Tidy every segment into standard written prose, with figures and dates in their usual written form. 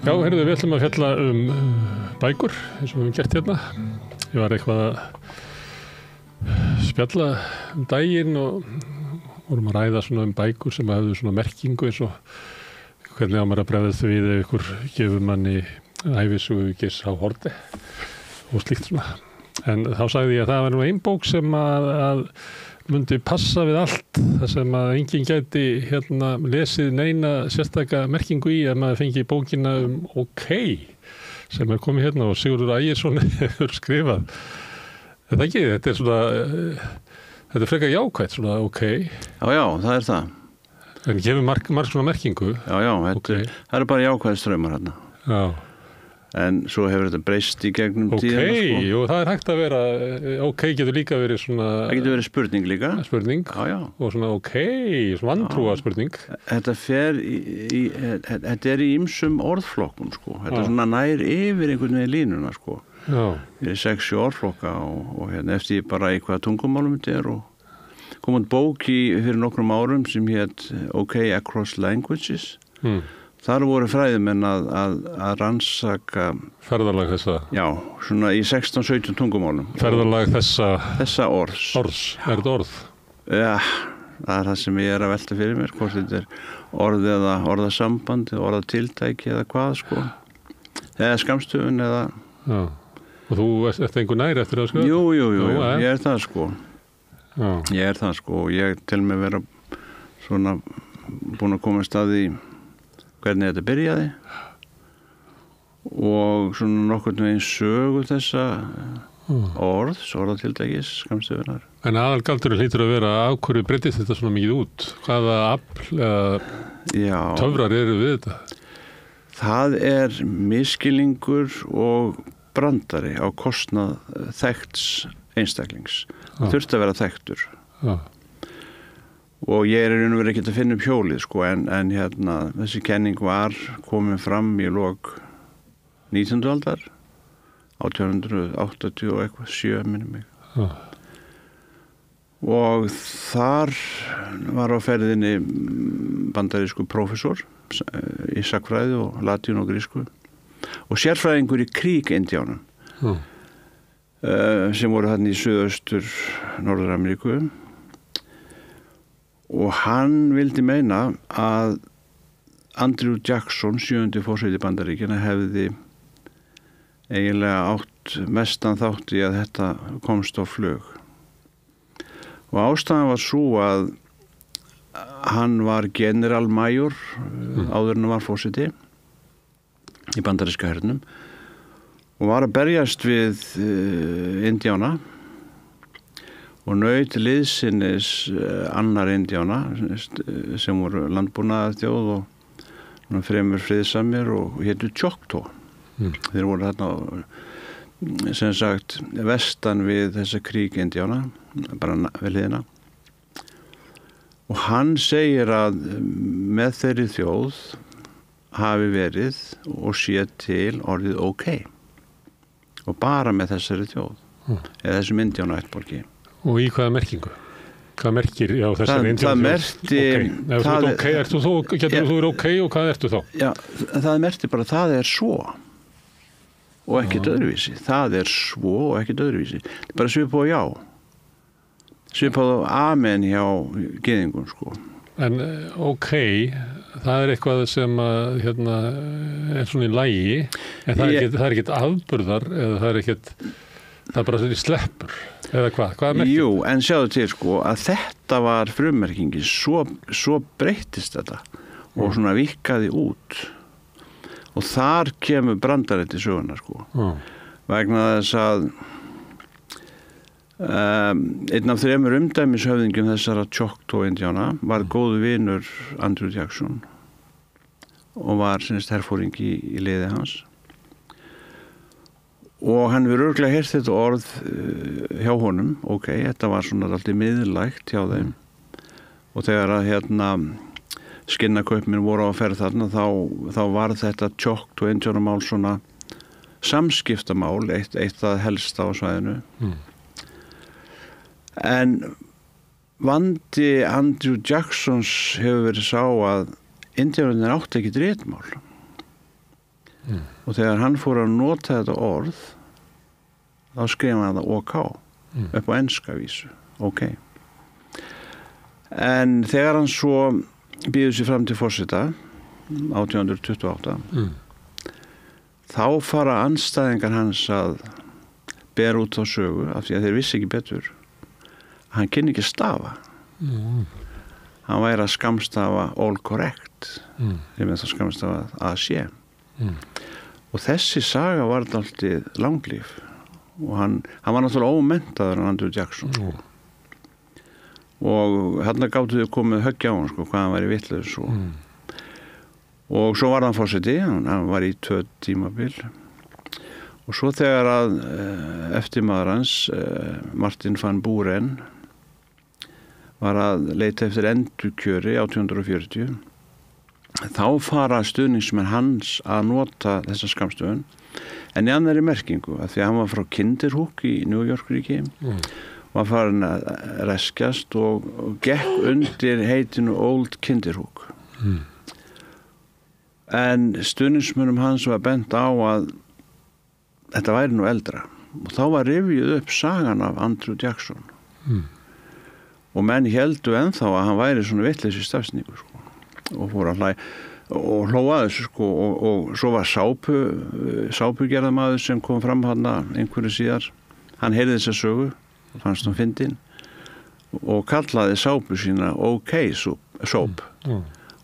Já, heyrðu, við ætlum að fjalla bækur, eins og við höfum gert hérna. Ég var eitthvað að spjalla daginn og vorum að ræða svona bækur sem hafðu svona merkingu eins og hvernig á maður að bregðast við ef ykkur gefur manni ævisögu Geirs H. Haarde og slíkt svona. En þá sagði ég að það var nú ein bók sem að myndi passa við allt, þar sem að enginn gæti lesið neina sérstaka merkingu í ef maður fengi bókina OK, sem komið hérna og Sigurður Ægisson hefur skrifað. Er það ekki? Þetta er frekar jákvætt, svona OK. Já, það er það. En gefur marg svona merkingu. Já, okay. Það eru bara jákvæð strömmar hérna. Já. En svo hefur þetta breyst í gegnum tíðina. OK, jú, það er hægt að vera, OK getur líka verið svona... Það getur verið spurning líka. Spurning. Já. Og svona OK, svona vantrúa spurning. Þetta er í ýmsum orðflokkum, sko. Þetta er svona nær yfir einhvern veginn línuna, sko. Já. Ég er 6 orðflokka og eftir ég bara í hvaða tungumálum þetta er og kom út bók fyrir nokkrum árum sem hét OK Across Languages. Þar voru fræðimenn að rannsaka... Ferðalag þessa? Já, svona í 16-17 tungumálum. Ferðalag þessa orðs. Orðs, er þetta orð? Já, það er það sem ég er að velta fyrir mér, hvort þetta er orð eða orðasamband, eða orðatiltæki eða hvað, sko. Eða skammstöfun eða... Já, og þú ert einhver nær eftir það, sko? Jú, ég er það, sko. Já. Ég er það, sko, og ég til mig vera svona búin að koma að staði í hvernig þetta byrjaði og svona nokkurn veginn sögu þessa orðatiltækis, skammstöfunar. En aðalgaldurinn hlýtur að vera af hverju breytist þetta svona mikið út? Hvaða afl eða töfrar eru við þetta? Það er misskilningur og brandari á kostnað þekkts einstaklings. Það þurfti að vera þekktur. Já. Og ég er í raun og veru ekkert að finna upp hjólið, sko, en þessi kenning var komin fram í lok 19. aldar, 1880 og eitthvað, 7 minnum mig. Og þar var á ferðinni bandarísku prófessor í sagnfræði og latínu og grísku og sérfræðingur í kríkindjánum sem voru þarna í suðaustur Norður-Ameríku. Og hann vildi meina að Andrew Jackson, 7. forseti Bandaríkjanna, hefði eiginlega átt mestan þátt í að þetta komst á flug. Og ástæðan var sú að hann var generalmajor áður en hann var forseti í bandaríska hernum og var að berjast við indjána og naut liðsinnis annar indjána sem voru landbúnaðarþjóð og fremur friðsamir og hétu Choctaw. Þeir voru þarna sem sagt vestan við þessa kríkindjána, bara við hliðina. Og hann segir að með þeirri þjóð hafi verið og sé til orðið OK. Og bara með þessari þjóð, eða þessum indjána ættborgi. Og í hvaða merkingu? Hvað merkir þessari indjánu? Það merti... Ef þú ert OK, getur þú verið OK og hvað ertu þá? Já, það merti bara það er svo og ekkert öðruvísi. Það er svo og ekkert öðruvísi. Það er bara svipað á já. Svipað á amen hjá gyðingum, sko. En OK, það er eitthvað sem er svona í lagi, en það er ekkert afburðar, eða það er bara svona sleppur. Eða hvað er merkið? Jú, en sjáðu til, sko, að þetta var frummerkingi, svo breyttist þetta og svona vikkaði út og þar kemur brandarinn til sögunar, sko. Vegna þess að einn af 3 umdæmishöfðingjum þessara Choctaw-indjána var góðu vinur Andrew Jackson og var herforingi í liði hans. Og hann hefur örugglega heyrt þetta orð hjá honum, OK, þetta var svona alltaf miðlægt hjá þeim. Og þegar að skinnakaupmenn voru á ferð þarna, þá var þetta Choctaw-indjánamál svona samskiptamál, eitt að helsta á svæðinu. En vandi Andrew Jacksons hefur verið sá að indjánarnir átti ekki ritmál. og þegar hann fór að nota þetta orð þá skrifa hann það OK upp á enska vísu, OK. En þegar hann svo býður sér fram til forseta 1828 þá fara andstæðingar hans að bera út þá sögu af því að þeir vissi ekki betur. Hann kynni ekki stafa. Hann væri að skamstafa all correct. Ég með það skamstafa AC. Og þessi saga var dálítið langlíf. Og hann var náttúrulega ómenntaður Andrew Jackson. Og þarna gátu þau komið höggja á hann, sko, hvað hann væri vitlaus og svo var hann forseti, hann var í 2 tímabil. Og svo þegar að eftirmaður hans, Martin van Buren, var að leita eftir endurkjöri 1840, þá fara stuðningsmenn hans að nota þessa skammstöfun, en í annarri merkingu, af því að hann var frá Kinderhook í New York ríki, var farin að reskjast og gekk undir heitinu Old Kinderhook. En stuðningsmönnum hans var bent á að þetta væri nú eldra og þá var rifjuð upp sagan af Andrew Jackson og menn héldu ennþá að hann væri svona vitleysi stafsningur, sko, og fór að hlæja og hlóa þessu, sko, og svo var sápugerðamaður sem kom fram hann einhverju síðar, hann heyrði þessa sögu og fannst hann fyndin og kallaði sápu sína OK Soap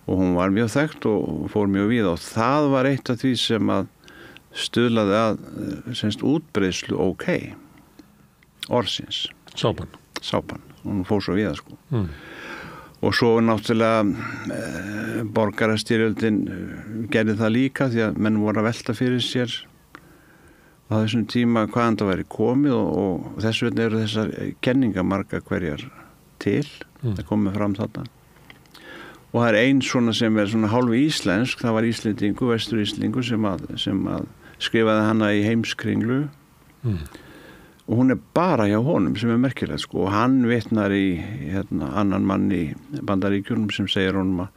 og hún var mjög þekkt og fór mjög víða og það var eitt af því sem að stuðlaði að semst útbreiðslu OK orðsins. Sápan, og hún fór svo víða, sko. Og svo náttúrulega borgarastyrjöldin gerði það líka því að menn voru að velta fyrir sér á þessum tíma hvaðan það væri komið og þess vegna eru þessar kenningar margar hverjar til, það komið fram þarna. Og það er ein svona sem er svona hálfu íslensk, það var Íslendingur, vestur Íslendingur sem að skrifaði hana í Heimskringlu og hún er bara hjá honum sem er merkilegt, sko, og hann vitnar í annan mann í Bandaríkjunum sem segir honum að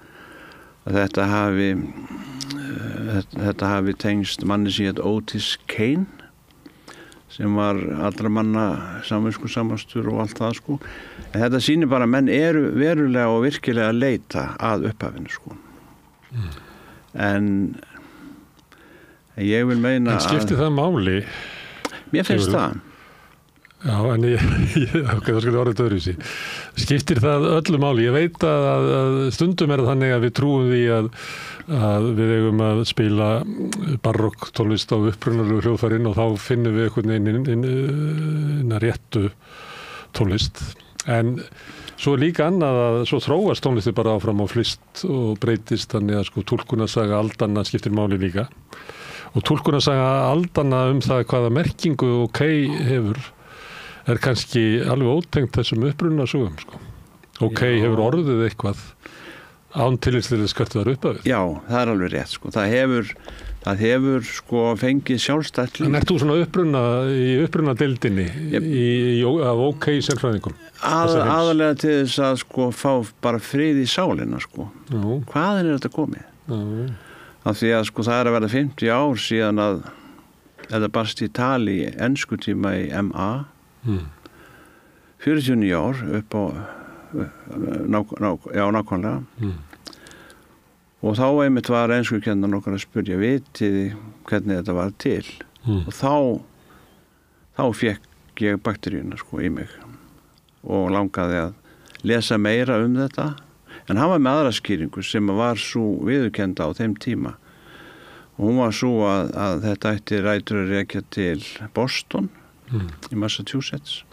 þetta hafi tengst manni sem hét Otis Kane sem var allra manna samviskusamastur og allt það, sko. En þetta sýnir bara að menn eru verulega og virkilega að leita að upphafinu, sko. En ég vil meina að... En skiptir það máli? Mér finnst það. Já, en ok, það skulle orðið öðruvísi. Skiptir það öllu máli? Ég veit að stundum er þannig að við trúum því að við eigum að spila barokk tónlist á upprunalegu hljóðfærin og þá finnum við einhvern veginn réttu tónlist. En svo líka annað að svo þróast tónlisti bara áfram á flist og breytist, þannig að, sko, túlkunarsaga aldanna skiptir máli líka. Og túlkunarsaga aldanna það hvaða merkingu OK hefur er kannski alveg ótengt þessum upprunasögum, sko. OK hefur orðið eitthvað án tillitslega skörtuðar uppafið. Já, það er alveg rétt, sko. Það hefur sko fengið sjálfstætt líf. En ert þú svona í upprunadeildinni af OK sérfræðingum? Aðalega til þess að, sko, fá bara frið í sálina, sko. Hvaðan er þetta komið? Af því að, sko, það er að verða 50 ár síðan að þetta barst í tali í enskutíma í MA 49 ár upp á nákvæmlega og þá einmitt var enskukennan okkar að spyrja vitiði hvernig þetta var til og þá fékk ég bakteríuna, sko, í mig og langaði að lesa meira þetta en hann var með aðra skýringu sem var svo viðurkenda á þeim tíma og hún var svo að þetta ætti rætur að rekja til Boston í Massachusetts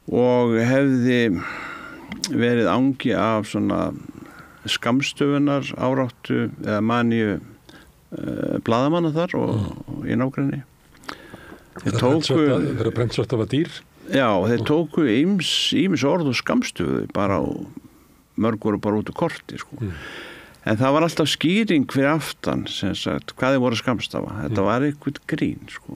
og hefði verið angi af svona skammstöfunar áráttu eða maníu blaðamanna þar og í nágrenni. Þeir brennsvart af að dýr? Já, þeir tóku ýmis orð og skammstöfu bara og mörg voru bara út úr korti, sko. En það var alltaf skýring fyrir aftan, sem sagt, hvað þeir voru að skammstafa. Þetta var eitthvað grín, sko.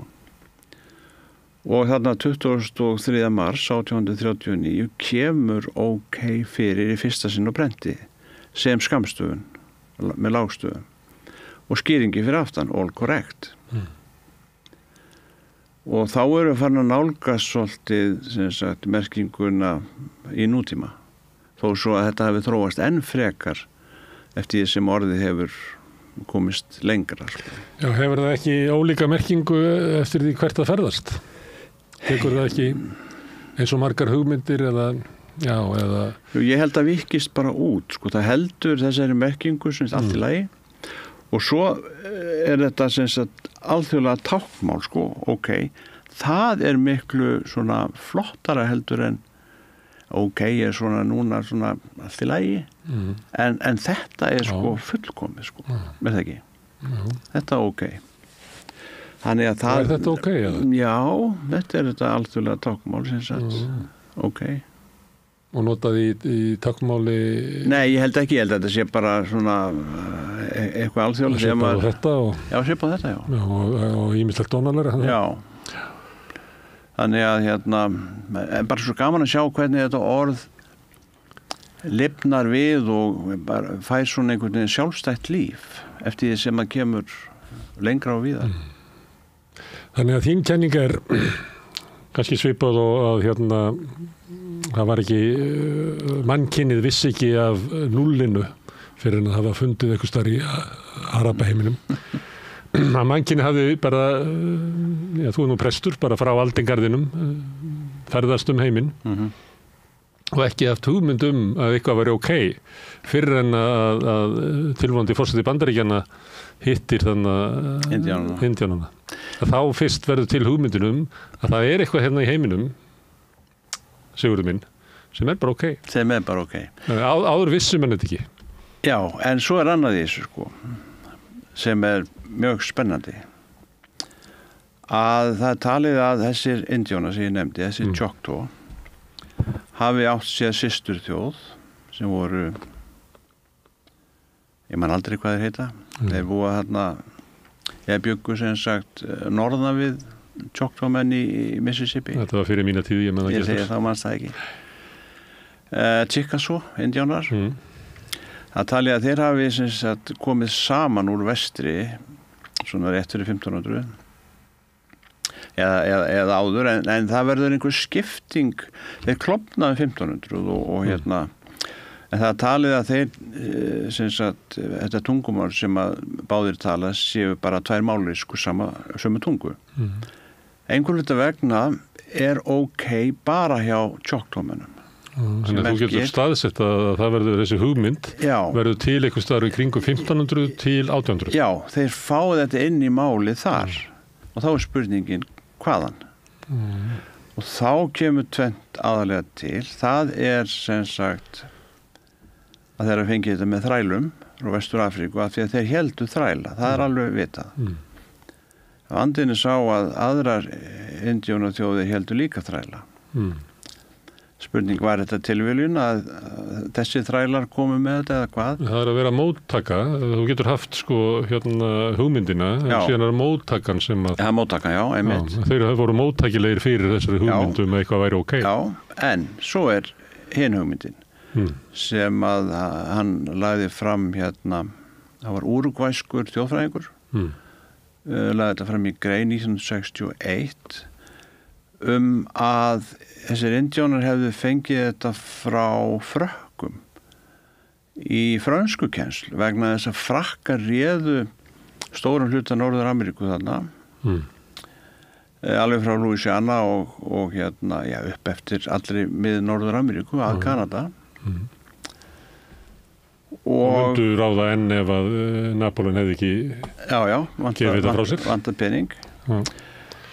Og þarna 23. mars 1839 kemur OK fyrir í fyrsta sinn á prenti sem skammstöfun með lágstöfun og skýringi fyrir aftan, all correct. Og þá eru farin að nálgast svolítið, sem sagt, merkinguna í nútíma. Þó svo að þetta hefur þróast enn frekar eftir því sem orðið hefur komist lengra. Sko. Já, hefur það ekki ólíka merkingu eftir því hvert það ferðast? Tekur það ekki eins og margar hugmyndir eða... Ég held að vikist bara út, sko. Það heldur þessari merkingu sem allt í lagi. Og svo þetta sem sagt alþjóðlega táknmál, sko, það miklu svona flottara heldur en svona núna svona allt í lagi, en þetta sko fullkomið, sko, með það ekki. Þetta Þannig að það... þetta eða? Já, þetta þetta alþjóðlega táknmál sem sagt, Og notaði í táknmáli... Nei, ég held ekki, þetta sé bara svona eitthvað alþjóðlega sem að... Þetta og... Já, svipað þetta, já. Og ýmislegt dónalega. Já. Þannig að bara svo gaman að sjá hvernig þetta orð lifnar við og bara fær svona einhvern veginn sjálfstætt líf eftir því sem það kemur lengra og víðar. Þannig að þín kenning kannski svipað og að það var ekki, mannkynið vissi ekki af núllinu fyrir en að hafa fundið eitthvað starf í Arabaheiminum. Að mannkynið hafði bara, þú nú prestur, bara frá aldingarðinum, ferðast heiminn og ekki haft hugmynd að eitthvað væri fyrir en að tilvonandi forseti Bandaríkjanna hittir þannig Indíánana. Þá fyrst verður til hugmyndinum að það eitthvað hérna í heiminum, Sigurður minn, sem bara Sem bara Áður vissum en þetta ekki. Já, en svo annað í þessu, sko, sem mjög spennandi. Að það talið að þessir Indíánar sem ég nefndi, þessir Choctaw, hafi átt sér systur þjóð sem voru, ég man aldrei hvað þeir heita, þeir búa þarna, ég bjuggu sem sagt norðan við Choctaw-menn í Mississippi. Þetta var fyrir mína tíð, ég segi þá manns það ekki. Chickasaw, Indíánar. Það talið að þeir hafi sem sagt komið saman úr vestri, svona rétt fyrir 1500, eða áður, en það verður einhver skipting, þeir klofnaði 1500 og en það talið að þeir sem sagt, þetta tungumál sem að báðir tala séu bara tvær máli sko sömu tungu. Einhver hluta vegna bara hjá Choctaw-mönnum. Þannig að þú getur staðsett að það verður þessi hugmynd verður til eitthvað staðar í kringum 1500 til 1800. Já, þeir fá þetta inn í máli þar og þá spurningin hvaðan. Og þá kemur tvennt aðalega til. Það sem sagt að þeirra fengið þetta með þrælum frá Vestur-Afríku af því að þeir héldu þræla. Það alveg vitað. Vandinni sá að aðrar Indíánaþjóðir héldu líka þræla. Spurning var þetta tilviljun að þessi þrælar komu með þetta eða hvað? Það að vera móttaka. Þú getur haft sko hugmyndina en síðan móttakan sem að... Já, móttakan, já, einmitt. Já, þeir voru móttakilegir fyrir þessari hugmyndum að eitthvað væri Já, en svo hin hugmyndin sem að hann lagði fram það var úrugvæskur þjóðfræðingur lagði þetta fram í grein 1961 að þessir Indíánar hefðu fengið þetta frá Frökkum í frönskukennslu vegna þess að Frakkar réðu stóran hluta Norður-Ameríku þarna alveg frá Louisiana og upp eftir allri mið Norður-Ameríku að Kanada og myndu ráða enn ef að Napóleon hefði ekki gefið þetta frá sér vantað pening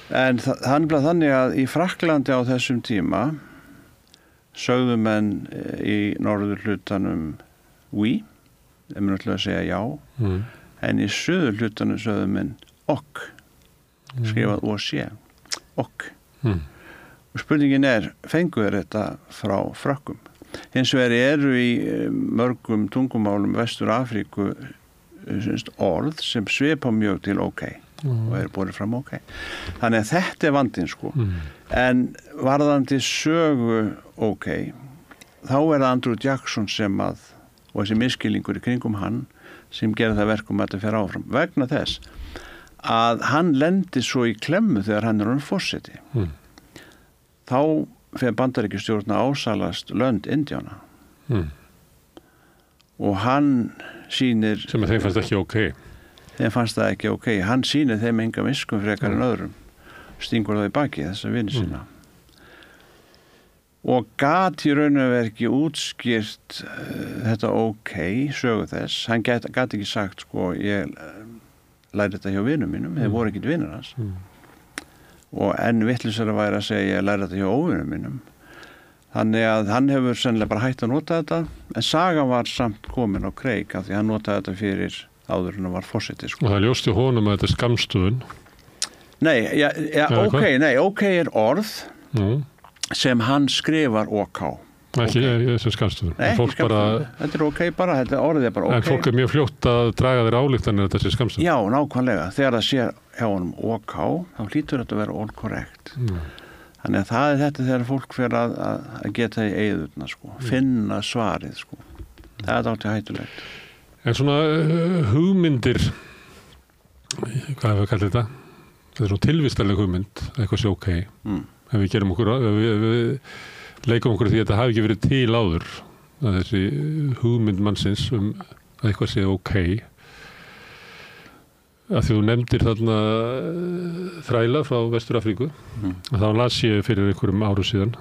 en þannig að í Frakklandi á þessum tíma sögðu menn í norður hlutanum oui, þeir mun alltaf að segja já en í söður hlutanum sögðu menn ok skrifað OC ok og spurningin fengu þetta frá Frökkum hins vegar eru í mörgum tungumálum Vestur-Afríku orð sem svipa mjög til ok og borið fram ok þannig að þetta vandinn sko en varðandi sögu ok þá það Andrew Jackson sem að og þessi miskilningur í kringum hann sem gerir það verkum að þetta fer áfram vegna þess að hann lendir svo í klemmu þegar hann orðinn forseti. Þá fer Bandaríkjastjórn að ásalast lönd Indíána og hann sýnir sem að þeim fannst ekki ókei. Þeim fannst það ekki ókei. Hann sýnir þeim enga miskunn frekar en öðrum, stingur það í baki þessa vini sína og gat í raun og veru ekki útskýrt þetta ókei sögu þess. Hann gat ekki sagt sko ég læri þetta hjá vinum mínum, þeir voru ekkit vinir hans og enn vittlisara væri að segja ég læri þetta hjá óvinum mínum. Þannig að hann hefur sennilega bara hætt að nota þetta en sagan var samt komin á kreik af því hann notaði þetta fyrir áður en hann var forseti sko. Og það ljósti honum að þetta er skammstöfun. Nei, ókei er orð sem hann skrifar OK. Ekki sem skammstöfun. Nei, ekki skammstöfun. Þetta er ókei bara, þetta orðið er bara ókei. En fólk er mjög fljótt að draga þeir ályktanir að þetta sé skammstöfun. Já, nákvæmlega. Þegar það sé hjá honum OK, þá hlýtur þetta að vera all correct. Þannig að það er þetta þegar fólk fer að geta í eyðurna, sko. Finna svarið, sko. Það er dálítið hættulegt. En svona hugmyndir, hvað hefur við kallið þetta? Þetta er svona tilvistarleg hugmynd, eitthvað sé ókei. Ef við gerum okkur, ef við leikum okkur því að þetta hafi ekki verið til áður, að þessi hugmynd mannsins að eitthvað sé ókei. Að því þú nefndir þarna þræla frá Vestur-Afríku, þá las ég fyrir einhverjum árum síðan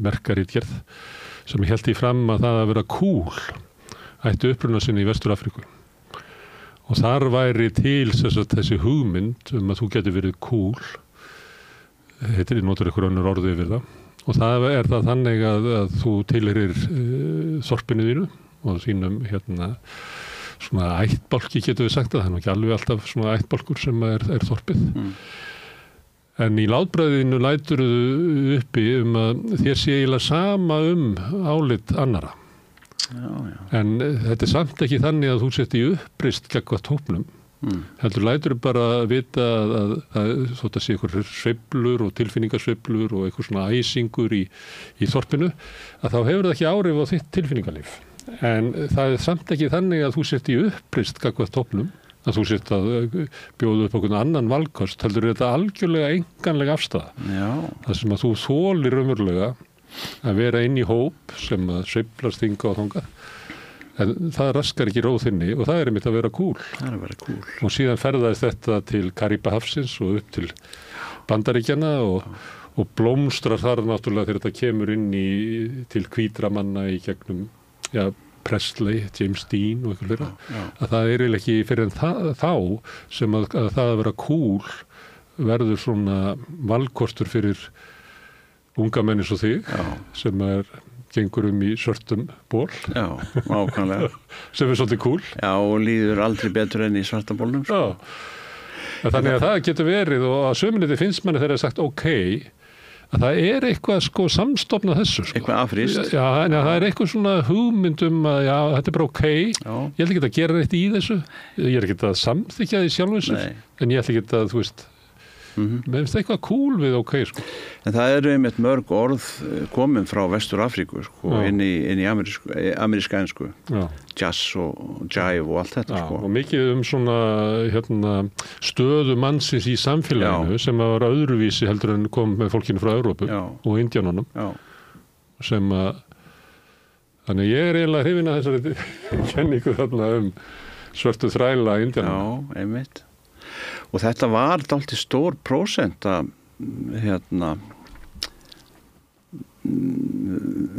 merkaritgerð sem hélt í fram að það að vera cool ætti uppruna sinni í Vestur-Afríku. Og þar væri til þessi hugmynd að þú getur verið cool, heitir notur einhver önnur orði yfir það, og það er það þannig að þú tilheyrir þorpinu þínu og þínum svona ættbálki getur við sagt það er ekki alveg alltaf svona ættbálkur sem er þorpið. En í látbræðinu læturðu uppi að þér sé eiginlega sama álit annara. Já. En þetta er samt ekki þannig að þú sett í uppreist gagnvart hópnum. Heldur læturðu bara að vita að þótt að sé einhver sveiflur og tilfinningasveiflur og einhver svona æsingur í þorpinu, að þá hefur það ekki áhrif á þitt tilfinningalíf. En það er samt ekki þannig að þú sett í uppreist gagnvart hópnum, að þú sett að bjóða upp okkur annan valkost, heldur þetta algjörlega enganlega afstaða. Já. Það sem að þú þolir raunverulega að vera inn í hóp sem að sveiflast hingað og þangað. En það raskar ekki róð þinni og það er einmitt að vera cool. Það er að vera cool. Og síðan ferðaðist þetta til Karíbahafsins og upp til Bandaríkjanna og blómstrar þar náttúrulega þegar þetta kemur inn til hvítra manna í gegnum Presley, James Dean og eitthvað fleira. Að það er eiginlega ekki fyrir en þá sem að það að vera cool verður svona valkostur fyrir unga menn eins og þig sem gengur í svörtum ból. Já, nákvæmlega. Sem er svolítið cool. Já, og líður aldrei betur enn í svarta bólnum. Já. Þannig að það getur verið og að sömuleyti finnst manni þegar það er sagt ókei, að það er eitthvað samstofnað þessu. Eitthvað afríst. Já, en það er eitthvað svona hugmynd að þetta er bara ókei. Ég ætla ekki að gera neitt í þessu. Ég er ekki að samþykja því sjálf þessu. En ég ætla ekki að, þú veist, mér finnst eitthvað cool við ókei, sko. En það eru einmitt mörg orð komin frá Vestur-Afríku, sko, inn í ameríska ensku. Jazz og jive og allt þetta, sko. Og mikið svona stöðu mannsins í samfélaginu sem að vera öðruvísi heldur en kom með fólkinu frá Evrópu og Indíánunum. Sem að þannig ég er eiginlega hrifinn að þessari kenningu þarna svörtu þræla Indíánunum. Já, einmitt. Og þetta var dálítið stór prósent að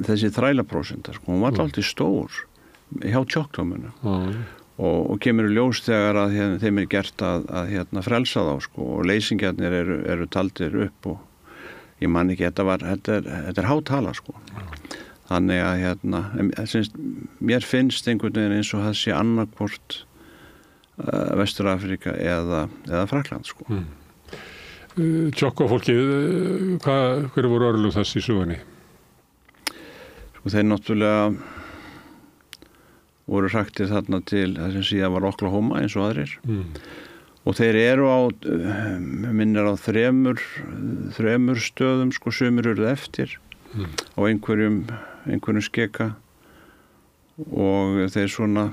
þessi þrælaprósenta, sko, hún var dálítið stór hjá tjóktómunu og kemur í ljós þegar að þeim er gert að frelsa þá, sko, og leysingjarnir eru taldir upp og ég man ekki, þetta er hátala, sko. Þannig að mér finnst einhvern veginn eins og það sé annarkvort Vestur-Afríka eða Frakkland, sko. Tjokkofólkið, hver voru örlög þess í sögunni? Sko, þeir náttúrulega voru hraktir þarna til það sem síðan var Oklahoma eins og aðrir. Og þeir eru minnir á þremur stöðum, sko, sumir urðu eftir á einhverjum skeka og þeir svona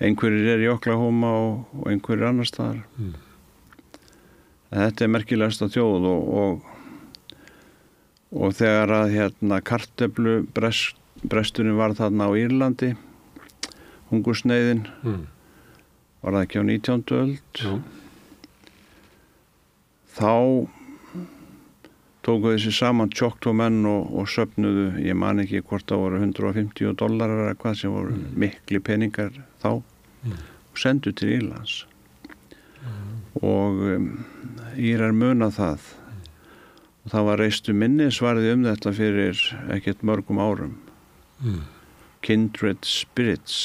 einhverjir í Oklahoma og einhverjir annars staðar. Þetta merkilegasta þjóð og þegar að kartöflu bresturinn var þarna á Írlandi, hungursneyðin, var það ekki á 19. öld, þá tóku þessi saman Choctaw-menn og söfnuðu, ég man ekki hvort það voru $150 eða hvað sem voru mikli peningar þá, og sendu til Írlands. Og Írar muna það. Og það var reistu minnisvarði þetta fyrir ekkert mörgum árum. Kindred Spirits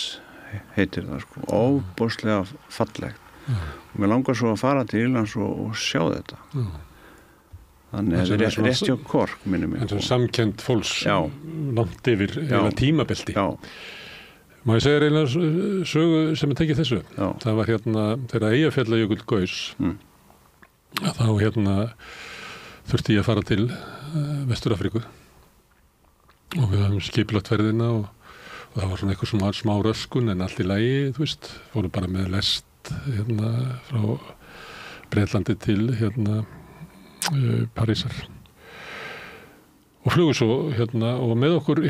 heitir það, sko. Óbúslega fallegt. Og mér langar svo að fara til Írlands og sjá þetta. Þannig að það rétt hjá Cork, minnum mig. En svo samkennd fólks langt yfir tímabelti. Já. Má ég segja eiginlega sögu sem tekið þessu? Já. Það var þegar Eyjafjallajökull gaus, þá þurfti ég að fara til Vestur-Afríku og við höfum skipulagt ferðina og það var svona eitthvað smá röskun en allt í lagi, þú veist, fórum bara með lest frá Bretlandi til Parísar og flugu svo og með okkur í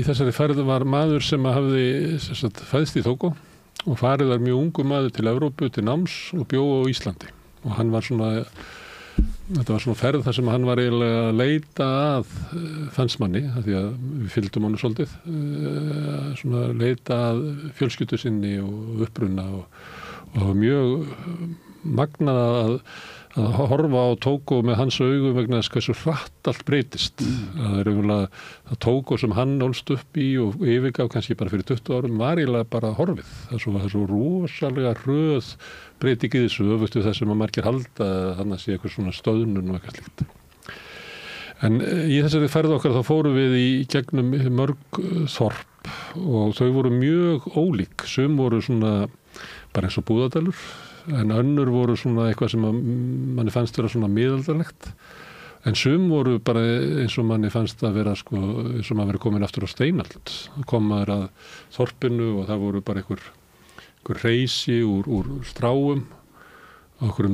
þessari ferð var maður sem hafði fæðst í Tógó og farið var mjög ungur maður til Evrópu til náms og bjó á Íslandi og hann var þetta var svona ferð þar sem hann var eiginlega að leita að fansmanni, af því að við fylgdum honum svolítið, svona leita að fjölskyldu sinni og uppruna og það var mjög magnað að horfa á Tógó með hans augum vegna þess hversu hratt allt breytist. Það Tógó sem hann ólst upp í og yfirgaf kannski bara fyrir 20 árum var eiginlega bara horfið. Það er svo rosalega hröð breyting í þessu öfugt við það sem að margir halda þannig að sé eitthvað svona stöðnun og eitthvað slíkt. En í þessari ferð okkar þá fórum við í gegnum mörg þorp og þau voru mjög ólík. Sum voru svona bara eins og Búðardalur en önnur voru svona eitthvað sem manni fannst vera svona miðaldarlegt en sum voru bara eins og manni fannst að vera eins og maður verið komin aftur á steinöld. Kom maður að þorpinu og það voru bara einhver reisi úr stráum okkur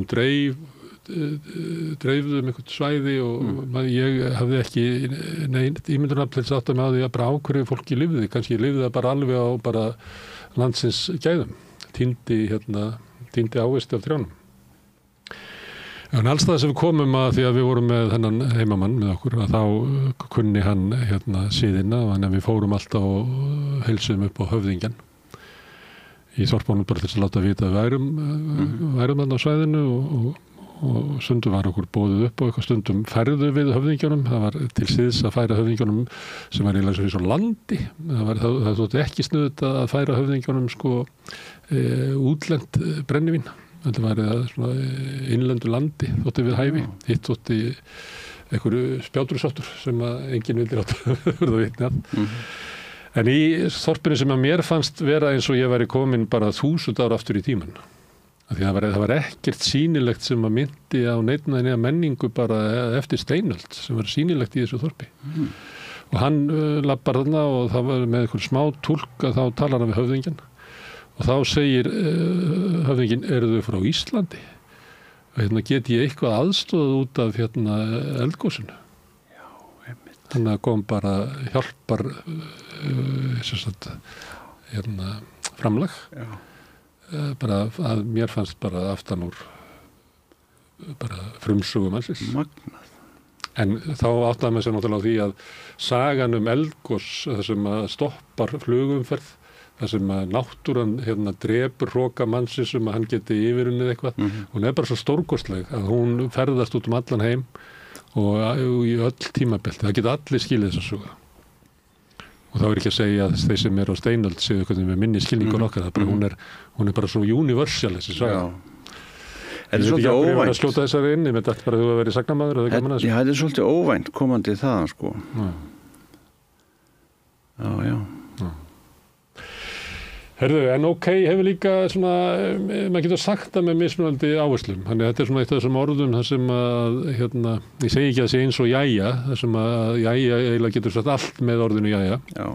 dreifðum einhvern svæði og ég hafði ekki ímyndunarafl til þess að átta mig á því að bara ákverju fólki lifði, kannski lifði það bara alveg á bara landsins gæðum týndi ávexti af trjánum. En alls það sem við komum að því að við vorum með þennan heimamann með okkur að þá kunni hann síðina og við fórum alltaf og heilsuðum upp á höfðingjan í þorpunum bara til að láta vita að værum þarna á svæðinu og stundum var okkur boðið upp og eitthvað stundum færðu við höfðingjónum. Það var til síðs að færa höfðingjónum sem var eiginlega svo landi. Það þótti ekki snuðt að færa höfðingjónum útlent brennivín. Þetta var innlendu landi þótti við hæfi. Hitt þótti einhverju spjátrusáttur sem enginn vildi láta verða vitni að. En í þorpinu sem að mér fannst vera eins og ég væri komin bara 1000 ára aftur í tímann. Því það var ekkert sýnilegt sem að myndi á neitt menningu bara eftir steinöld sem var sýnilegt í þessu þorpi. Og hann lappar þarna og það var með einhver smá túlk að þá talar hann við höfðingjan og þá segir höfðingin, eru þau frá Íslandi? Get ég eitthvað aðstoðað út af eldgosinu? Já, einmitt. Þannig að kom bara hjálpar framlag. Já. Bara að mér fannst bara aftan úr bara frumsögum hansins. Magnað. En þá áttaði maður sér náttúrulega á því að sagan eldgos, það sem að stoppar flugumferð, það sem að náttúran drepur hroka mannsins að hann geti yfirunnið eitthvað. Hún bara svo stórkostleg að hún ferðast út allan heim og í öll tímabelti. Það geta allir skilið þessa sögu. Og þá ekki að segja að þeir sem á steinöld séu hvernig með minni skilningur okkar. Hún er bara svo universal þessi saga. Er þetta svolítið óvænt? Að skjóta þessari inn, ég myndi alltaf bara að þú að vera sagnamaður eða gaman að þessu. Já, þetta er svolítið óvænt komandi þaðan, Já. Herðu, en ok, hefur líka maður getur sagt það með mismunandi áherslum. Þannig að þetta er eitt af þessum orðum þar sem að, ég segi ekki að það sé eins og jæja, þar sem að jæja eiginlega getur sagt allt með orðinu jæja. Já.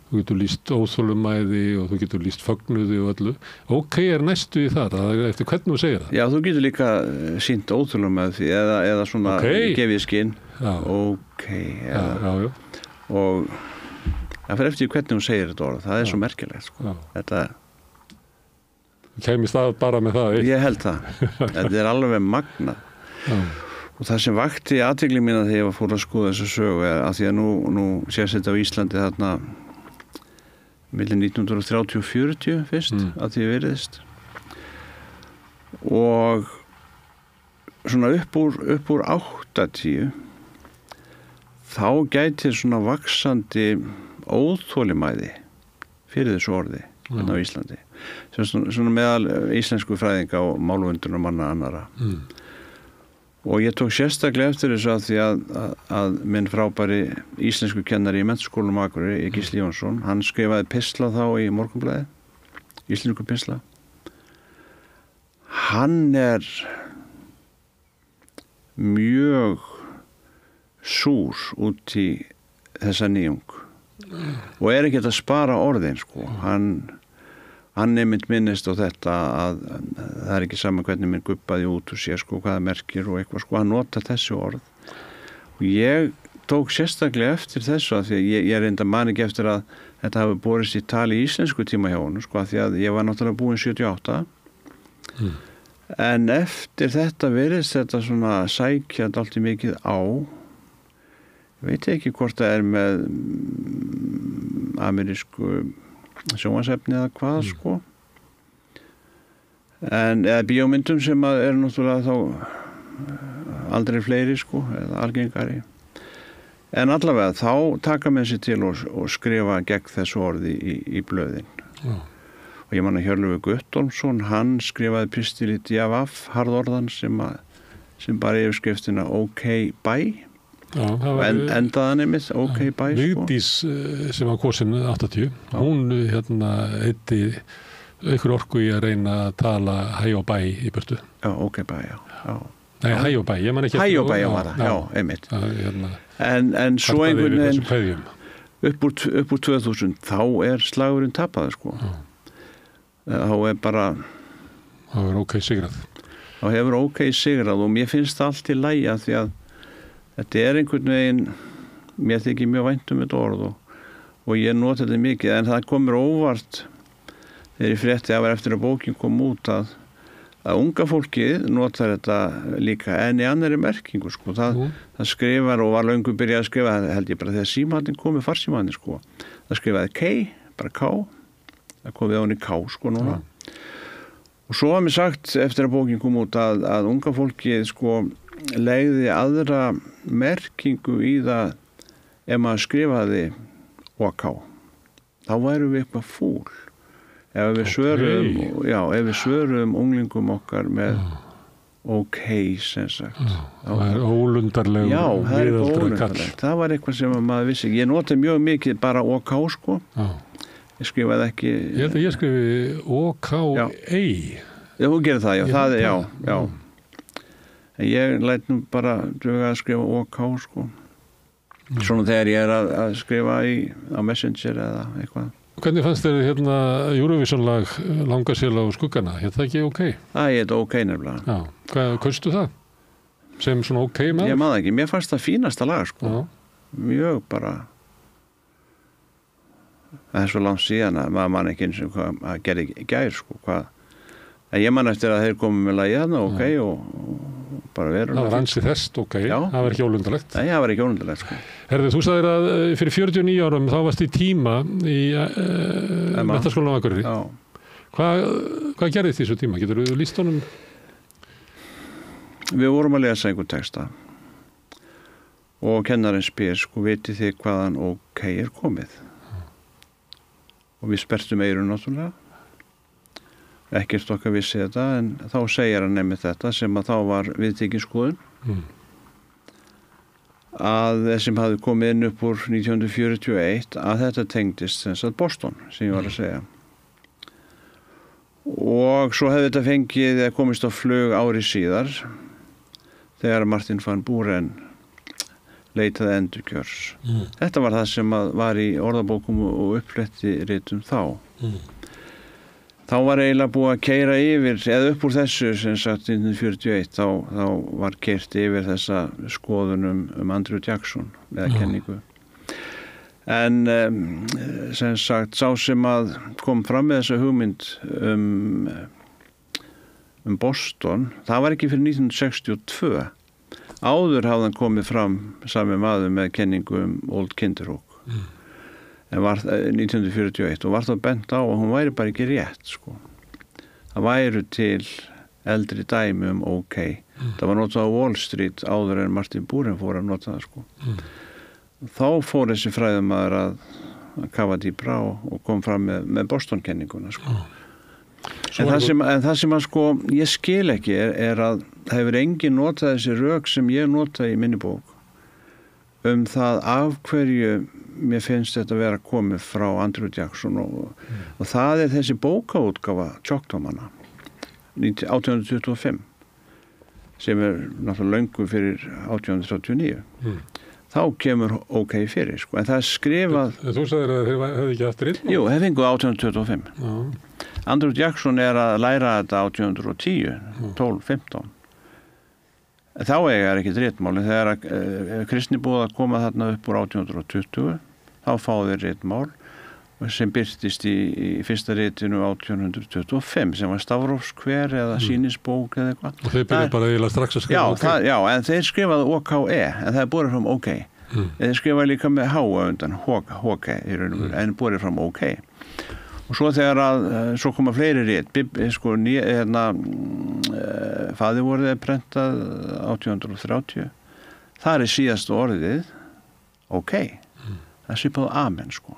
þú getur lýst óþolumæði og þú getur lýst fögnuði og öllu. OK næstu í þar, eftir hvernig þú segir það. Já, þú getur líka sýnt óþolumæði eða svona gefið skinn. OK, já. Og það fyrir eftir hvernig þú segir þetta orð, það svo merkilegt, sko. Þetta kemist það bara með það. Ég held það. Þetta alveg magna. Og það sem vakti athygli mína þegar ég fór að skoða þessa sögu að því að nú sést þetta á Íslandi þarna milli 1930 og 40 fyrst að því virðist. Og svona upp úr 80 þá gæti svona vaxandi óþolimæði fyrir þessu orði á Íslandi. Svona meðal íslensku fræðinga og málvöndunar manna annara. Og ég tók sérstaklega eftir þessu að því að minn frábæri íslensku kennari í Menntaskólanum á Akureyri, Gísli Jónsson, hann skrifaði pistla þá í Morgunblaðið, íslensku pistla. Hann mjög súr út í þessa nýjung og ekkert að spara orðin, sko. Hann einmitt minnist á þetta að það ekki saman hvernig minn gubbaði út úr sér, sko, hvaða merkir og eitthvað, sko, hann notar þessi orð. Og ég tók sérstaklega eftir þessu að því að ég reynda man ekki eftir að þetta hafi borist í tali í íslensku tíma hjá honum, sko, að því að ég var náttúrulega búinn 78. En eftir þetta virðist þetta svona sækja dálítið mikið á. Ég veit ekki hvort það með amerísku sjónvarpsefni eða hvað, sko. Eða bíómyndum sem náttúrulega þá aldrei fleiri, sko, eða algengari. En allavega þá taka með sér til og skrifa gegn þessu orði í blöðin. Og ég man að Hjörleifur Guttormsson, hann skrifaði pistil í DFF, harðorðan sem bara yfirskriftina OK bye. Endaðan einmitt OK bye, sko. Vigdís sem var kosin 80, hún heiti einhver orku í að reyna að tala hæ og bæ í burtu. Já, OK bæ, já. Nei, hæ og bæ, ég man ekki hæ og bæ var það, já, einmitt. En svo einhvern veginn upp úr 2000 þá slagurinn tapaður, sko. Þá bara þá OK sigrað. Þá hefur OK sigrað og mér finnst það allt í lagi að því að þetta einhvern veginn, mér þykir mjög vænt þetta orð og ég nota þetta mikið, en það komur óvart þegar ég frétti að eftir að bókin kom út að unga fólkið notar þetta líka en í annarri merkingu, sko. Það skrifar og var löngu byrjað að skrifa, held ég bara þegar símaðin komið, farsímaðin, sko. Það skrifaði K, bara K, það komið á henni K, sko, núna. Og svo var mér sagt eftir að bókin kom út að unga fólkið, sko, legði aðra merkingu í það ef maður skrifaði OK. Þá værum við eitthvað fúl. Ef við svörum unglingum okkar með OK, sem sagt. Það ólundarlegu. Já, það eitthvað ólundarlegt. Það var eitthvað sem maður vissi. Ég noti mjög mikið bara OK, sko. Ég skrifaði ekki. Ég held að ég skrifi OK-ei. Já, þú gerir það, já. Það já. En ég læt nú bara duga að skrifa OK, sko. Svona þegar ég að skrifa á Messenger eða eitthvað. Hvernig fannst þér Eurovision lag Langasel á skuggana? Hétt það ekki OK? Það hétt OK nefnilega. Já. Hvað kaustu það? Sem svona OK með? Ég maður ekki. Mér fannst það fínasta lag, sko. Já. Mjög bara. Það svo langt síðan að maður man ekki eins og hvað að gerði í gær, sko. Hvað. En ég man eftir að þeir komið með lagið þarna OK og bara verður. Það var ansið þess OK. Já. Það var ekki ólundalegt. Nei, það var ekki ólundalegt, sko. Herðu, þú sagðir að fyrir 49 árum þá varst í tíma í Menntaskólanum á Akureyri. Já. Hvað gerðist í þessu tíma? Getur þú lýst honum? Við vorum að lesa einhvern texta og kennarinn spyr, sko, vitið þið hvaðan OK komið? Og við sperrtum eyrun náttúrulega. Ekkert okkar vissi þetta, en þá segir hann nefnir þetta sem að þá var viðtekin skoðun að þessum hafði komið inn upp úr 1941 að þetta tengdist sem sagt Boston, sem ég var að segja. Og svo hefði þetta fengið eða komist á flug ári síðar þegar Martin van Buren leitaði endurkjörs. Þetta var það sem var í orðabókum og uppfletti ritum þá. Þá var eiginlega búið að keyra yfir, eða upp úr þessu sem sagt 1941, þá var keyrt yfir þessa skoðun Andrew Jackson eða kenningu. En sem sagt, sá sem að kom fram með þessa hugmynd Boston, það var ekki fyrir 1962. Áður hafði hann komið fram sami maður með kenningu Old Kinderhook. En var 1941 og var þá bent á að hún væri bara ekki rétt, sko. Það væru til eldri dæmi OK. Það var notað á Wall Street áður en Martin Buren fór að nota það, sko. Þá fór þessi fræðumaður að kafa dýpra og kom fram með Boston-kenninguna, sko. En það sem að sko ég skil ekki er að það hefur enginn notað þessi rök sem ég nota í minni bók það af hverju mér finnst þetta vera komið frá Andrew Jackson og það þessi bókaútgáfa Choctawmanna 1825 sem náttúrulega löngu fyrir 1839. Þá kemur OK fyrir, sko. En það skrifað... Þú sagðir að þeir hefði ekki haft ritmál? Jú, þeir fengu 1825. Andrew Jackson að læra þetta 1810, 12, 15. Þá eiga ekki ritmál. Þegar kristni búið að koma þarna upp úr 1820, þá fá þeir ritmál sem birtist í fyrsta ritinu 1825 sem var Stafrófskver eða Sýnisbók eða eitthvað. Og þeir byrja bara eiginlega strax að skrifa OK? Já, en þeir skrifaði OKE en það er borið fram OK. Þeir skrifaði líka með H undan, HK í raun og veru, en borið fram OK. Og svo þegar svo koma fleiri rit, sko, Faðirvorðið prentað 1830, þar síðast orðið OK. Það svipað amen, sko.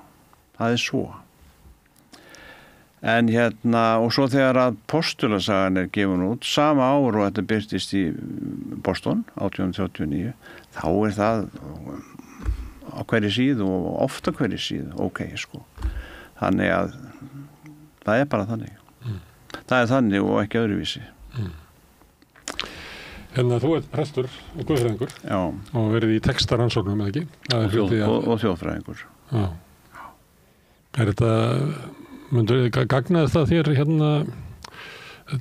Það svo. En og svo þegar að Postulasagan gefin út, sama ár og þetta birtist í Boston, 1839, þá það á hverju síðu og ofta hverju síðu, OK, sko. Þannig að það bara þannig. Það þannig og ekki öðruvísi. Þú ert prestur og guðfræðingur. Já. Og verið í textarannsóknum, eða ekki? Og þjóðfræðingur. Já. Þetta, gagnaði það þér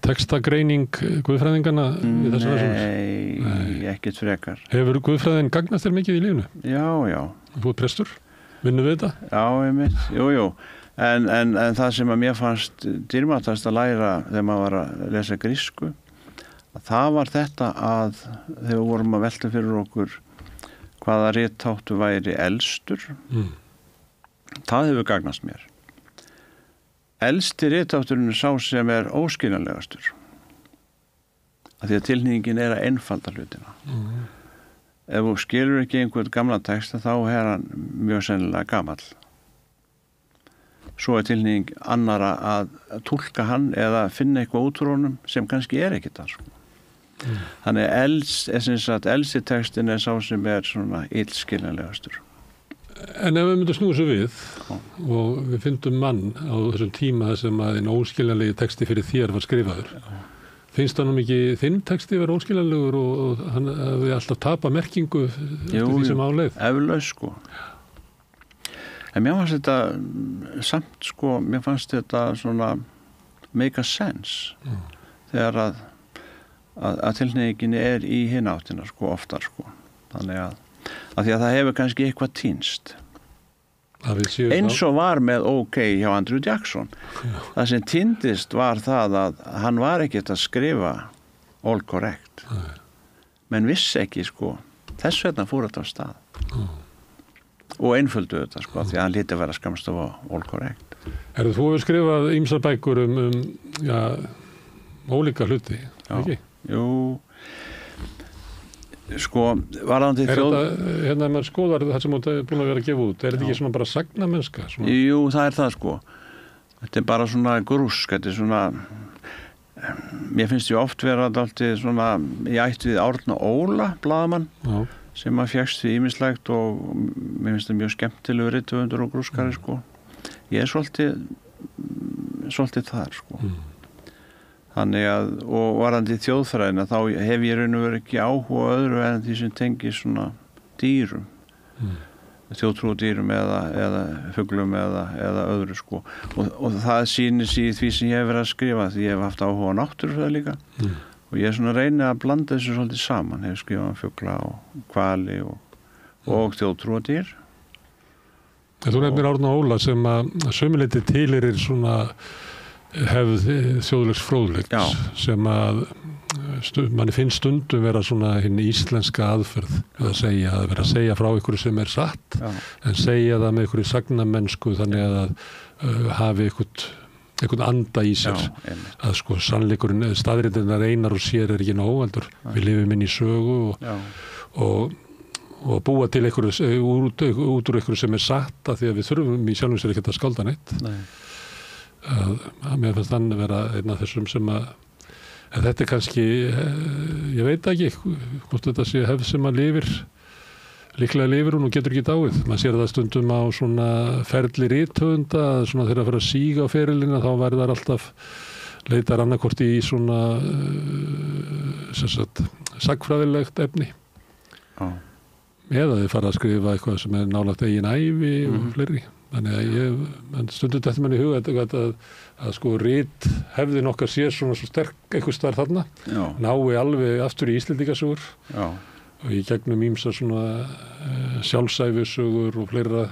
textagreining guðfræðingana í þessu rannsóknum? Nei, ekkert frekar. Hefur guðfræðin gagnast þér mikið í lífinu? Já. Þú ert prestur? Vinnur við þetta? Já, einmitt. Jú. En það sem að mér fannst dýrmætast að læra þegar maður var að lesa grísku, það var þetta að þegar við vorum að velta fyrir okkur hvaða ritháttur væri elstur, það hefur gagnast mér. Elsti rithátturinn sá sem óskiljanlegastur. Af því að tilhneigingin að einfalda hlutina. Ef þú skilur ekki einhvern gamla texta, þá hann mjög sennilega gamall. Svo tilhneiging annara að túlka hann eða finna eitthvað út úr honum sem kannski ekki það, sko. Þannig elsti textin sá sem svona illskiljanlegastur. En ef við myndum snúa svo við og við fyndum mann á þessum tíma sem að einn óskiljanlegi texti fyrir þér var skrifaður, finnst hann ekki þinn texti vera óskiljanlegur og hann hefði alltaf tapað merkingu eftir því sem áleið? Eflaust, sko. En mér fannst þetta samt, sko, mér fannst þetta svona make a sense þegar að tilhneigingin í hinn áttina, sko, oftar, sko. Þannig að því að það hefur kannski eitthvað týnst. Eins og var með OK hjá Andrew Jackson. Það sem týndist var það að hann var ekkert að skrifa all correct. Men vissi ekki, sko, þess vegna fór þetta af stað. Og einföldu þetta, sko, því að hann lítið vera skamst af all correct. Þú hefur skrifað ýmsar bækur ólíka hluti, ekki? Jú. Sko, varðandi þjóð... Ef maður skoðar það sem þú búin að vera að gefa út, þetta ekki svona bara sagnamennska? Jú, það það, sko. Þetta bara svona grúsk, þetta svona... Mér finnst ég oft vera dálítið svona... Ég ætti við Árna Óla, blaðamann, sem að fékkst við ýmislegt og mér finnst það mjög skemmtilegur rithöfundur og grúskari, sko. Ég svolítið þar, sko. Þannig að, og varðandi þjóðfræðina, þá hef ég raun og veru ekki áhuga öðru en því sem tengir svona dýrum þjóðtrúadýrum eða fuglum eða öðru sko og það sýnir sig í því sem ég hef verið að skrifa því ég hef haft áhuga á náttúrufræði líka og ég svona reyni að blanda þessu svolítið saman, hef skrifað um fugla og hvali og þjóðtrúadýr. Þú nefnir Árna Óla sem að sömuleyti tilheyrir svona hefð þjóðlegs fróðleiks sem að manni finnst stundum vera svona hinn íslenska aðferð að vera að segja frá ykkur sem er satt en segja það með ykkur sagnamennsku þannig að hafi einhvern anda í sér að sko sannleikurinn, staðreyndirnar einar og sér er ekki nóg heldur við lifum inn í sögu og búa til út úr ykkur sem er satt að því að við þurfum í sjálfum sér ekki að skálda neitt að mér finnst þann vera einn af þessum sem að þetta er kannski, ég veit ekki hvort þetta sé hefð sem að líklega lifir hún og getur ekki dáið. Maður sér það stundum á svona ferli rithöfunda að svona þegar að fara að síga á ferilina þá verðar alltaf leitar annarkvort í svona sagfræðilegt efni eða þið fara að skrifa eitthvað sem er nálægt eigin ævi og fleiri. Þannig að stundum þetta mann í huga að sko rit hefðin okkar sé svona svo sterk einhvers staðar þarna nái alveg aftur í Íslendingasögur og í gegnum ýmsa svona sjálfsæfisögur og fleira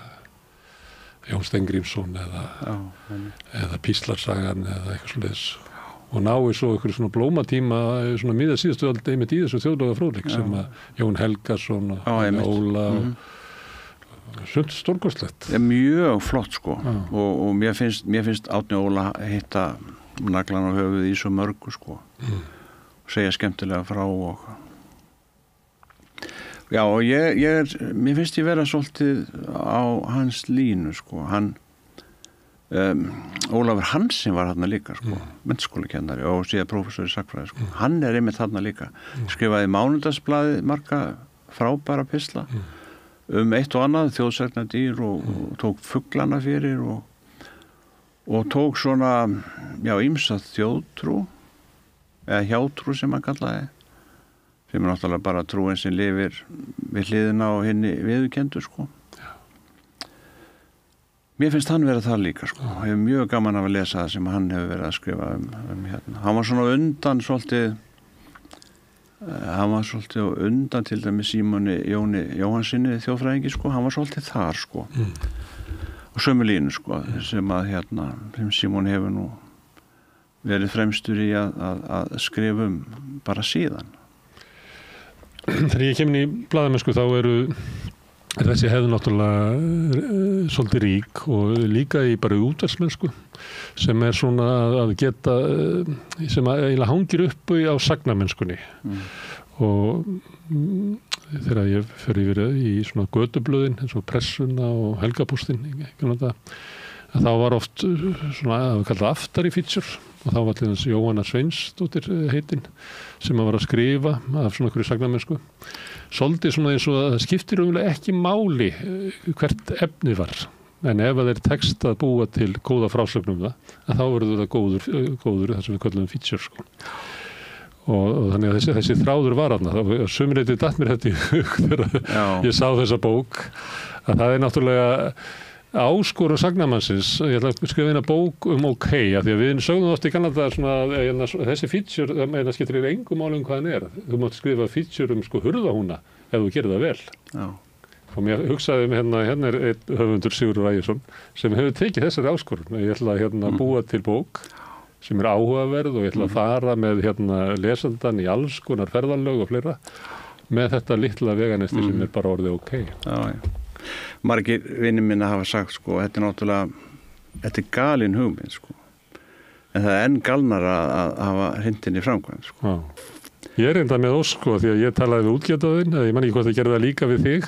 Jón Steingrímsson eða Píslarsagan eða eitthvað svoleiðis og nái svo einhverju svona blómatíma svona miðað síðustu öld einmitt í þessu þjóðlega fróðleik sem að Jón Helgason og Óla stórkostlegt. Mjög flott sko og mér finnst Árni Óla hitta naglan á höfuð í svo mörgu sko og segja skemmtilega frá og mér finnst ég vera svolítið á hans línu sko hann Ólafur Hansen var þarna líka sko mennskólakennari og síðan prófessor í sagnfræði sko hann er einmitt þarna líka skrifaði Mánudagsblaðið marga frábæra pistla eitt og annað, þjóðsagnadýr og tók fuglana fyrir og tók svona ýmsa þjóðtrú eða hjátrú sem hann kallaði sem er náttúrulega bara trúin sem lifir við hliðina á henni viðurkenndu sko mér finnst hann vera það líka sko ég hef mjög gaman af að lesa það sem hann hefur verið að skrifa hérna hann var svona undan undan til dæmis Símoni Jóni Jóhannsinni þjóðfræðingi sko, hann var svolítið þar sko og sömu línu sko sem að hérna, sem Símon hefur nú verið fremstur í að skrifa bara síðan. Þegar ég kemur í blaðamennsku þá er þessi hefð náttúrulega svolítið rík og líka í bara útvarpsmennsku sem er svona að geta sem að eiginlega hangir upp á sagnamennskunni og þegar ég fer yfir í svona götublöðin eins og Pressuna og Helgapústin að þá var oft svona að við kallum aftari feature og þá var til þess Jóhanna Sveinsdóttir heitin sem að var að skrifa af svona einhverju sagnamennsku svolítið svona eins og að það skiptir ekki máli hvert efni var en ef það er text að búa til góða frásögnum það þá verður það góður það sem við kallum feature sko og þannig að þessi þráður var þarna sömuleyti datt mér þetta í hug þegar ég sá þessa bók að það er náttúrulega áskorun sagnamannsins, ég ætla að skrifa eina bók OK, af því að við sögðum oft í Kanada svona, þessi feature það skiptir í engu máli hvað hann er þú mátt skrifa feature sko hurðahúna ef þú gerir það vel og mér hugsaði hérna er einn höfundur Sigurður Ægisson sem hefur tekið þessari áskorun ég ætla að búa til bók sem er áhugaverð og ég ætla að fara með lesandan í alls konar ferðalög og fleira með þetta litla veganesti sem er bara orðið OK Margir vinir minna hafa sagt sko, þetta er galin hugmynd sko, en það er enn galnar að hafa hrindin í framkvæmd sko. Ég er enda með oss sko, því að ég talaði við útgefandinn, ég man ekki hvort að gera það líka við þig,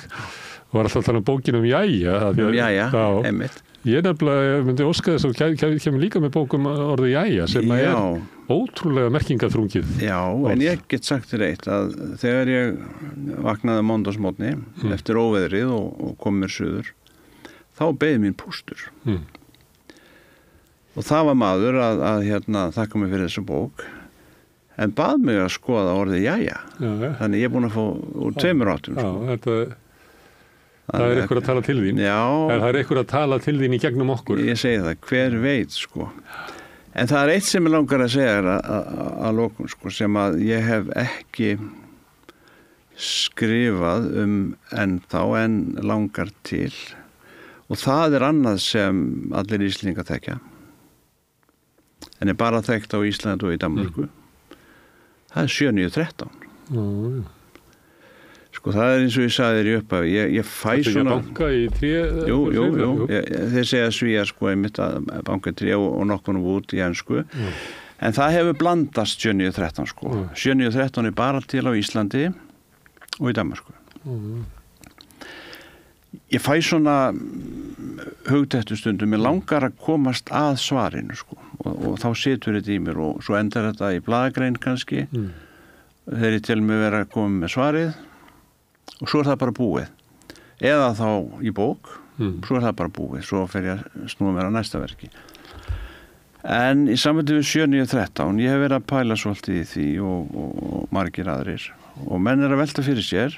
og var alltaf að tala bókin Jæja. Jæja, einmitt. Ég nefnilega myndi óska þess að kemur líka með bókum orðið Jæja sem er ótrúlega merkingaþrungið. Já, en ég get sagt þér eitt að þegar ég vaknaði mánudagsmorgni eftir óveðrið og kom mér suður, þá beið mín pústur. Og það var maður að þakka mig fyrir þessu bók, en bað mig að skoða orðið Jæja. Þannig ég er búin að fá úr 2 áttum. Já, Það er einhver að tala til þín. Já. Það er einhver að tala til þín í gegnum okkur. Ég segi það, hver veit, sko. En það er eitt sem ég langar að segja að lokum, sko, sem að ég hef ekki skrifað ennþá en langar til. Og það er annað sem allir Íslendingar þekkja. En er bara þekkt á Íslandi og í Danmörku. Það er 7-9-13. Sko það er eins og ég sagði þér í upphafi. Ég fæ svona... Þetta er banka í tré? Jú. Þeir segja Svíjar sko einmitt að banka í tré og nokkunum út í ensku. En það hefur blandast 7-9-13 sko. 7-9-13 er bara til á Íslandi og í Danmörku. Ég fæ svona hugdættustundum, ég langar að komast að svarinu sko og þá situr þetta í mér og svo endar þetta í blaðagrein kannski þegar ég til mig vera að koma með svarið og svo er það bara búið eða þá í bók svo er það bara búið, svo fer ég að snúa mér á næsta verki en í sambandi við 7-9-13 ég hef verið að pæla svolítið í því og margir aðrir og menn er að velta fyrir sér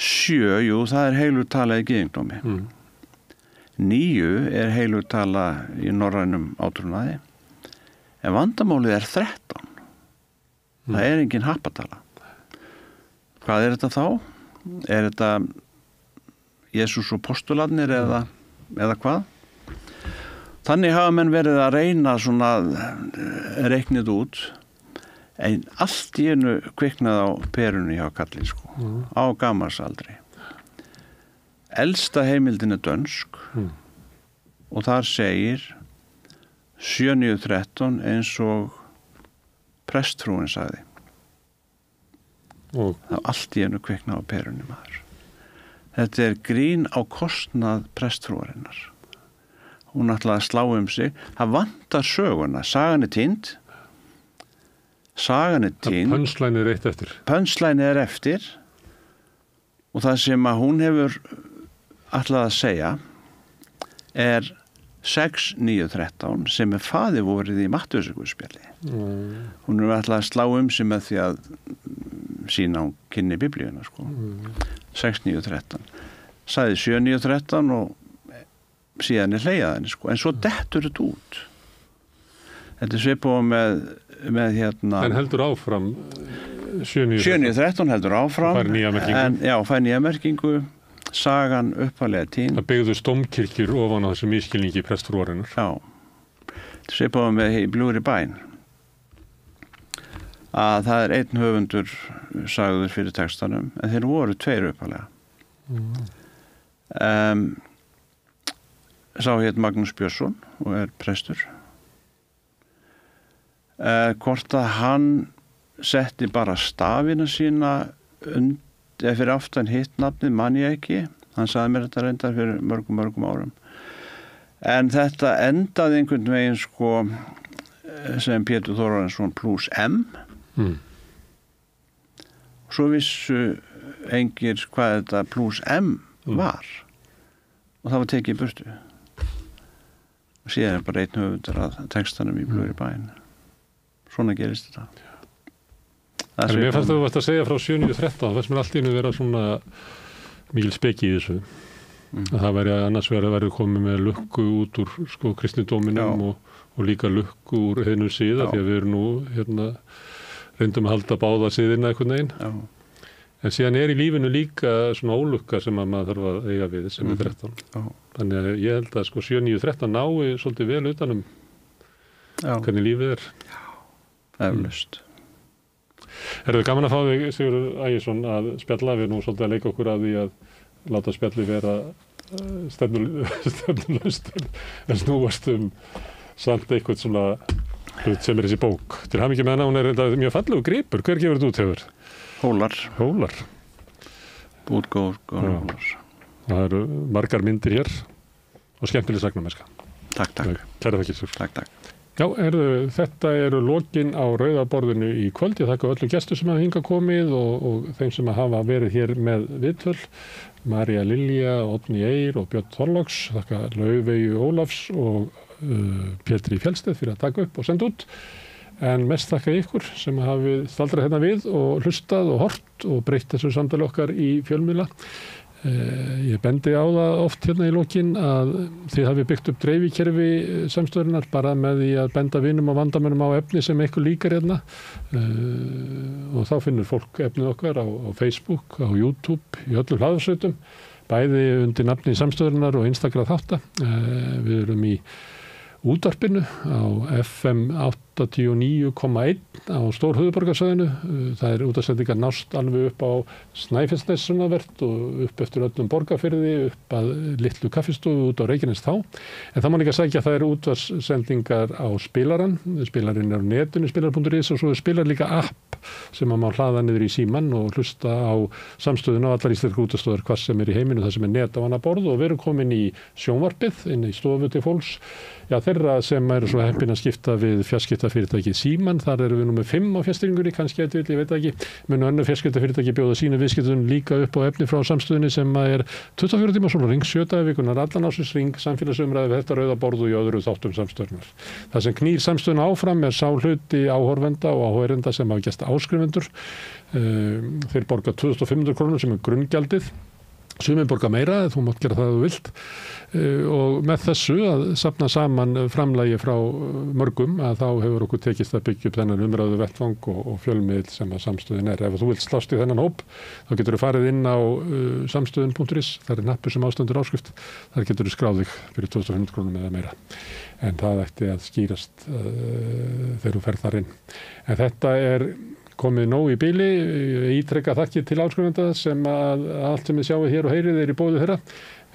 7, jú, það er heilurtala í gyðingdómi. 9 er heilurtala í norrænum átrúnaði. En vandamálið er 13. Það er engin happatala. Hvað er þetta þá? Er þetta Jesús og postularnir eða hvað? Þannig hafa menn verið að reyna svona reiknið út en allt í einu kviknaði á perunni hjá kalli sko, á gamalsaldri. Elsta heimildin er dönsk og þar segir 7-9-13 eins og prestfrúin sagði. Það var allt í einu kviknaði á perunni maður. Þetta er grín á kostnað prestfrúarinnar. Hún ætlaði að slá sig. Það vantar söguna. Sagan er týnd. Pönslæni er eitt eftir. Pönslæni er eftir og það sem að hún hefur ætlað að segja er 6-9-13 sem er faði vorið í Mattheusarguðspjalli. Hún hefur ætlað að slá sig með því að sína hún kynni biblíuna sko. 6-9-13 sagði 7-9-13 og síðan er hlegið henni sko. En svo dettur þetta út. Þetta er svipað með hérna... En heldur áfram 7-9-13 heldur áfram. Fær nýja merkingu. Já, fær nýja merkingu. Sagan upphaflega týnd. Það byggðust dómkirkjur ofan á þessum misskilningi prestfrúarinnar. Já. Þetta er svipað með í Bljúgri bæn. Að það er einn höfundur sagður fyrir textanum, en þeir voru 2 upphaflega. Sá hétt Magnús Björnsson og er prestur. Hvort að hann setti bara stafina sína fyrir aftan hitt nafnið man ég ekki, hann sagði mér þetta reyndar fyrir mörgum árum en þetta endaði einhvern veginn sko sem Pétur Þórarinsson plus M og svo vissu engir hvað þetta plus M var og það var tekið í burtu og síðan er bara einn höfundur að textanum í Bljúgri bæn. Svona gerist þetta. En mér fannst að þú varst að segja frá 7-9-13, það fannst mér allt í einu vera svona mikil speki í þessu. Að það væri annars verið komið með lukku út úr sko kristindóminum og líka lukku úr heiðnum síða því að við erum nú reyndum að halda báða síðina einhvern veginn. En síðan er í lífinu líka svona ólukka sem að maður þarf að eiga við sem er 13. Þannig að ég held að sko 7-9-13 nái svolítið vel utanum hvernig lífið er. Eflaust. Er það gaman að fá þig, Sigurður Ægisson, að spjalla við nú svolítið að leika okkur að því að láta spjalli vera stefnulaust en snúast samt eitthvað svona hlut sem er þessi bók. Til hamingju með hana, hún er mjög fallegu gripur. Hver gefur þetta út hefur? Hólar. Útgáfur Hólar. Það eru margar myndir hér og skemmtileg sagnamennska. Takk. Kæra þakkir, Sigurður. Takk. Já, þetta eru lokin á rauðaborðinu í kvöld. Ég þakka öllum gestum sem hafa hingað komið og þeim sem hafa verið hér með viðtöl. María Lilja, Oddný Eir og Björn Þorláks. Þakka Laufeyju Ólafs og Pétri Fjellsteð fyrir að taka upp og senda út. En mest þakka ykkur sem hafi staldrað hérna við og hlustað og hort og breytt þessu samtali okkar í fjölmiðla. Ég bendi á það oft hérna í lokin að þið hafi byggt upp dreifikerfi samstöðurinnar bara með því að benda vinum og vandamönnum á efni sem eitthvað líkar hérna og þá finnur fólk efnið okkar á Facebook, á YouTube, í öllum hlaðarsveitum, bæði undir nafni samstöðurinnar og einstakra þátta. Við erum í útvarpinu á FM 89,1 á Stórhöfuðborgarsvæðinu. Það er útvarpsendingar nást alveg upp á Snæfellsnes sunnanvert og upp eftir öllum Borgarfirði, upp að litlu kaffistofu út á Reykjanes þá. En það má líka sækja að það eru útvarpsendingar á spilaran. Spilarinn er á netinu, spilar.is og svo er spilar líka app sem að má hlaða niður í símann og hlusta á samstöðuna á allar íslenskar útvarpsstöðvar hvað sem er í heiminu, það sem er net á annað borð og við erum komin í sjónvarpið inn í stofu til fólks. Já, þeirra sem eru svo heppin að skipta við fjarskiptafyrirtækið Símann, þar erum við númer 5 á fjarstýringunni, kannski ég veit ekki. Munu önnur fjarskiptafyrirtæki bjóða sínu viðskiptum líka upp á efni frá samstöðunni sem er 24 tíma sólarhring, 7 daga í vikunnar, allan ársins hring, samfélagsumræði við þetta rauða borð og í öðru þáttum samstöðunar. Það sem knýr samstöðuna áfram er sá hluti áhorfenda og áhorfenda sem hafa gert áskrifendur. Þeir borga 2.500 krónur sem er grunngjaldið. Sumir borga meira, þú mátt gera það að þú vilt og með þessu að safna saman framlagi frá mörgum að þá hefur okkur tekist að byggja upp þennan umræðu vettvang og fjölmiðl sem að samstöðin er. Ef þú vilt slást í þennan hóp þá getur þú farið inn á samstöðin.is, það er nappur sem ástendur áskrift, þar getur þú skráð þig fyrir 2.500 krónum eða meira. En það ætti að skýrast þegar þú ferð þar inn. En þetta er komið nóg í bili, ítrekka þakkir til áskrifenda sem að allt sem við sjáum hér og heyrið er í boði þeirra.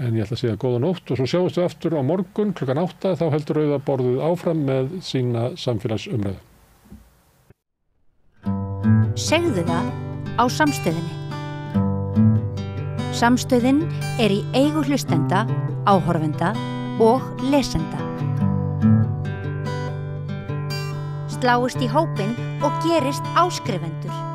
En ég ætla að segja góða nótt og svo sjáumst við aftur á morgun klukkan 8, þá heldur Rauða borðið áfram með sína samfélagsumræðu. Segðu það á Samstöðinni. Samstöðin er í eigu hlustenda, áhorfenda og lesenda. Sláist í hópinn og gerist áskrifendur.